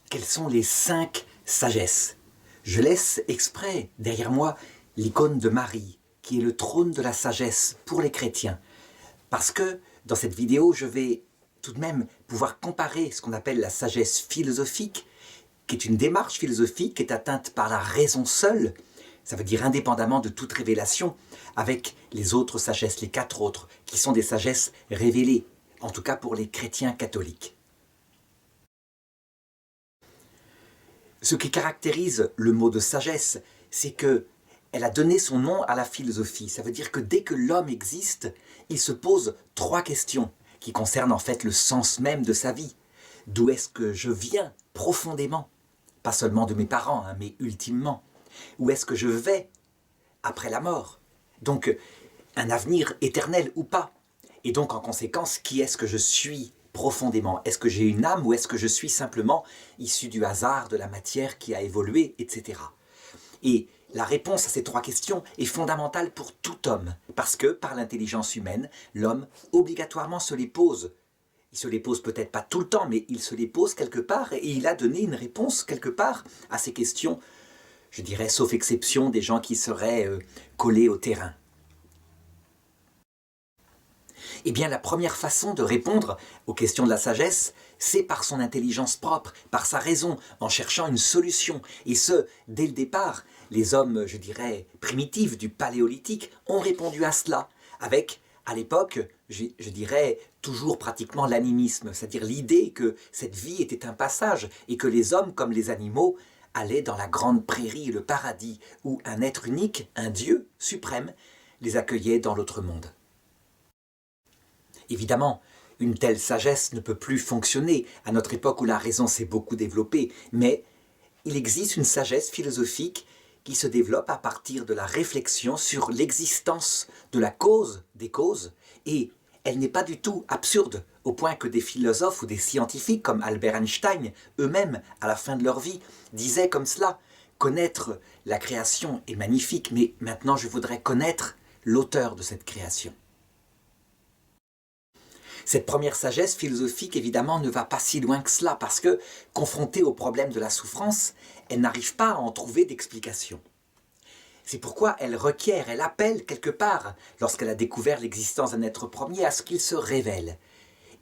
quelles sont les 5 sagesses. Je laisse exprès derrière moi l'icône de Marie, qui est le trône de la sagesse pour les chrétiens. Parce que dans cette vidéo, je vais tout de même pouvoir comparer ce qu'on appelle la sagesse philosophique, qui est une démarche philosophique qui est atteinte par la raison seule, ça veut dire indépendamment de toute révélation, avec les autres sagesses, les 4 autres, qui sont des sagesses révélées, en tout cas pour les chrétiens catholiques. Ce qui caractérise le mot de sagesse, c'est que elle a donné son nom à la philosophie. Ça veut dire que dès que l'homme existe, il se pose 3 questions qui concernent en fait le sens même de sa vie. D'où est-ce que je viens profondément? Pas seulement de mes parents, mais ultimement. Où est-ce que je vais après la mort? Donc, un avenir éternel ou pas? Et donc, en conséquence, qui est-ce que je suis profondément? Est-ce que j'ai une âme ou est-ce que je suis simplement issu du hasard, de la matière qui a évolué, etc. Et la réponse à ces 3 questions est fondamentale pour tout homme, parce que par l'intelligence humaine, l'homme obligatoirement se les pose. Il se les pose peut-être pas tout le temps, mais il se les pose quelque part et il a donné une réponse quelque part à ces questions, je dirais, sauf exception des gens qui seraient collés au terrain. Eh bien, la première façon de répondre aux questions de la sagesse, c'est par son intelligence propre, par sa raison, en cherchant une solution. Et ce, dès le départ, les hommes, je dirais, primitifs du paléolithique ont répondu à cela, avec, à l'époque, je dirais, toujours pratiquement l'animisme, c'est-à-dire l'idée que cette vie était un passage et que les hommes, comme les animaux, allaient dans la grande prairie, le paradis, où un être unique, un Dieu suprême, les accueillait dans l'autre monde. Évidemment, une telle sagesse ne peut plus fonctionner à notre époque où la raison s'est beaucoup développée, mais il existe une sagesse philosophique qui se développe à partir de la réflexion sur l'existence de la cause des causes, et elle n'est pas du tout absurde, au point que des philosophes ou des scientifiques comme Albert Einstein, eux-mêmes, à la fin de leur vie, disaient comme cela: « Connaître la création est magnifique, mais maintenant je voudrais connaître l'auteur de cette création. » Cette première sagesse philosophique, évidemment, ne va pas si loin que cela, parce que, confrontée au problème de la souffrance, elle n'arrive pas à en trouver d'explication. C'est pourquoi elle requiert, elle appelle quelque part, lorsqu'elle a découvert l'existence d'un être premier, à ce qu'il se révèle.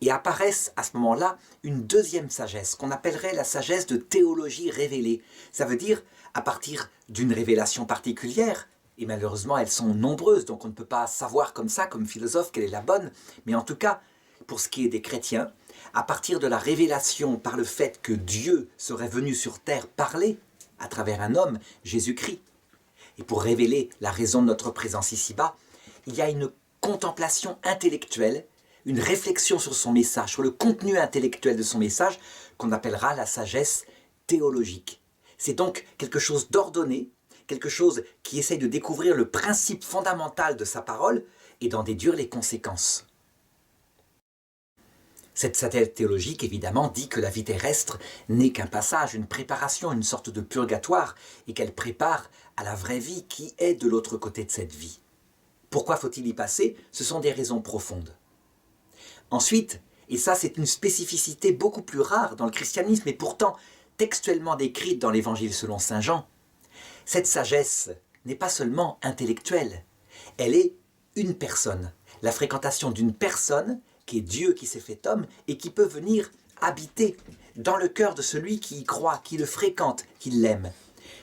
Et apparaissent à ce moment-là une deuxième sagesse, qu'on appellerait la sagesse de théologie révélée. Ça veut dire, à partir d'une révélation particulière, et malheureusement elles sont nombreuses, donc on ne peut pas savoir comme ça, comme philosophe, quelle est la bonne, mais en tout cas, pour ce qui est des chrétiens, à partir de la révélation par le fait que Dieu serait venu sur terre parler à travers un homme, Jésus-Christ, et pour révéler la raison de notre présence ici-bas, il y a une contemplation intellectuelle, une réflexion sur son message, sur le contenu intellectuel de son message, qu'on appellera la sagesse théologique. C'est donc quelque chose d'ordonné, quelque chose qui essaye de découvrir le principe fondamental de sa parole et d'en déduire les conséquences. Cette sagesse théologique, évidemment, dit que la vie terrestre n'est qu'un passage, une préparation, une sorte de purgatoire, et qu'elle prépare à la vraie vie qui est de l'autre côté de cette vie. Pourquoi faut-il y passer? Ce sont des raisons profondes. Ensuite, et ça c'est une spécificité beaucoup plus rare dans le christianisme, et pourtant textuellement décrite dans l'Évangile selon saint Jean, cette sagesse n'est pas seulement intellectuelle, elle est une personne, la fréquentation d'une personne qui est Dieu qui s'est fait homme et qui peut venir habiter dans le cœur de celui qui y croit, qui le fréquente, qui l'aime.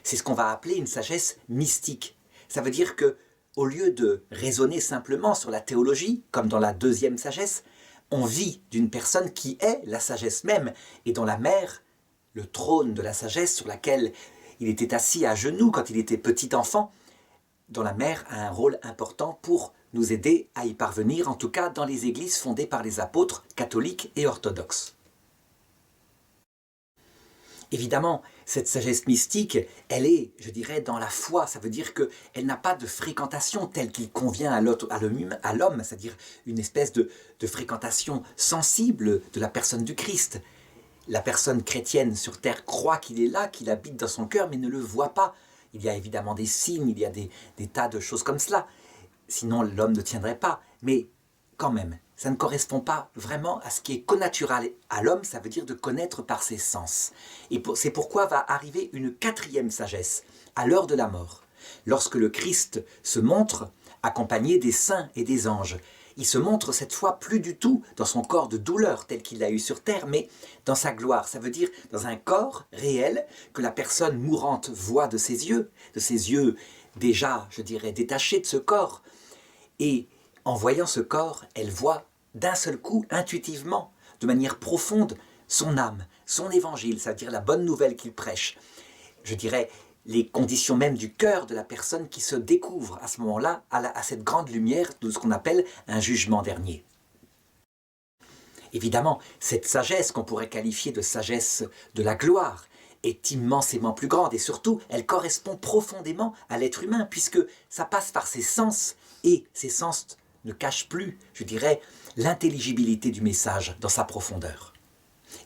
C'est ce qu'on va appeler une sagesse mystique. Ça veut dire que, au lieu de raisonner simplement sur la théologie, comme dans la deuxième sagesse, on vit d'une personne qui est la sagesse même et dont la mère, le trône de la sagesse sur laquelle il était assis à genoux quand il était petit enfant, dont la mère a un rôle important pour nous aider à y parvenir, en tout cas dans les églises fondées par les apôtres catholiques et orthodoxes. Évidemment, cette sagesse mystique, elle est, je dirais, dans la foi. Ça veut dire qu'elle n'a pas de fréquentation telle qu'il convient à l'homme, c'est-à-dire une espèce de fréquentation sensible de la personne du Christ. La personne chrétienne sur terre croit qu'il est là, qu'il habite dans son cœur, mais ne le voit pas. Il y a évidemment des signes, il y a des tas de choses comme cela. Sinon, l'homme ne tiendrait pas. Mais quand même, ça ne correspond pas vraiment à ce qui est connatural à l'homme, ça veut dire de connaître par ses sens. Et c'est pourquoi va arriver une quatrième sagesse, à l'heure de la mort. Lorsque le Christ se montre, accompagné des saints et des anges, il se montre cette fois plus du tout dans son corps de douleur tel qu'il l'a eu sur terre, mais dans sa gloire, ça veut dire dans un corps réel que la personne mourante voit de ses yeux déjà, je dirais, détachés de ce corps. Et en voyant ce corps, elle voit d'un seul coup, intuitivement, de manière profonde, son âme, son évangile, ça veut dire la bonne nouvelle qu'il prêche. Je dirais les conditions même du cœur de la personne qui se découvre à ce moment-là à cette grande lumière de ce qu'on appelle un jugement dernier. Évidemment, cette sagesse qu'on pourrait qualifier de sagesse de la gloire est immensément plus grande et surtout, elle correspond profondément à l'être humain puisque ça passe par ses sens et ces sens ne cachent plus, je dirais, l'intelligibilité du message dans sa profondeur.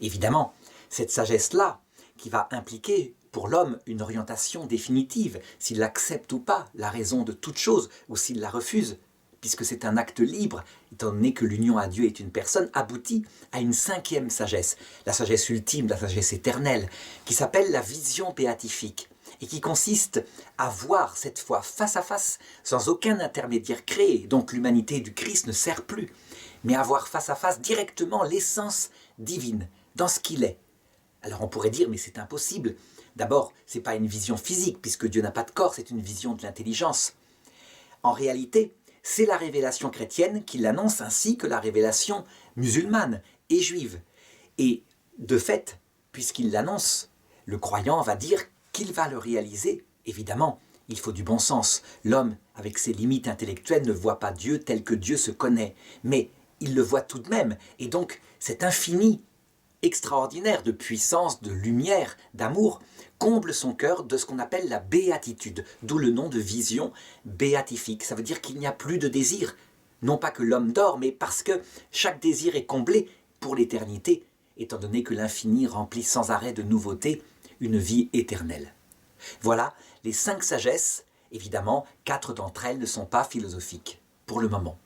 Évidemment, cette sagesse-là, qui va impliquer pour l'homme une orientation définitive, s'il accepte ou pas la raison de toute chose, ou s'il la refuse, puisque c'est un acte libre, étant donné que l'union à Dieu est une personne, aboutit à une cinquième sagesse, la sagesse ultime, la sagesse éternelle, qui s'appelle la vision béatifique, et qui consiste à voir cette fois face à face, sans aucun intermédiaire créé, donc l'humanité du Christ ne sert plus, mais à voir face à face directement l'essence divine, dans ce qu'il est. Alors on pourrait dire, mais c'est impossible. D'abord, ce n'est pas une vision physique, puisque Dieu n'a pas de corps, c'est une vision de l'intelligence. En réalité, c'est la révélation chrétienne qui l'annonce ainsi que la révélation musulmane et juive. Et de fait, puisqu'il l'annonce, le croyant va dire qu'il va le réaliser. Évidemment, il faut du bon sens. L'homme, avec ses limites intellectuelles, ne voit pas Dieu tel que Dieu se connaît. Mais il le voit tout de même. Et donc, cet infini extraordinaire de puissance, de lumière, d'amour, comble son cœur de ce qu'on appelle la béatitude, d'où le nom de vision béatifique. Ça veut dire qu'il n'y a plus de désir. Non pas que l'homme dort, mais parce que chaque désir est comblé pour l'éternité, étant donné que l'infini remplit sans arrêt de nouveautés une vie éternelle. Voilà les 5 sagesses. Évidemment, 4 d'entre elles ne sont pas philosophiques, pour le moment.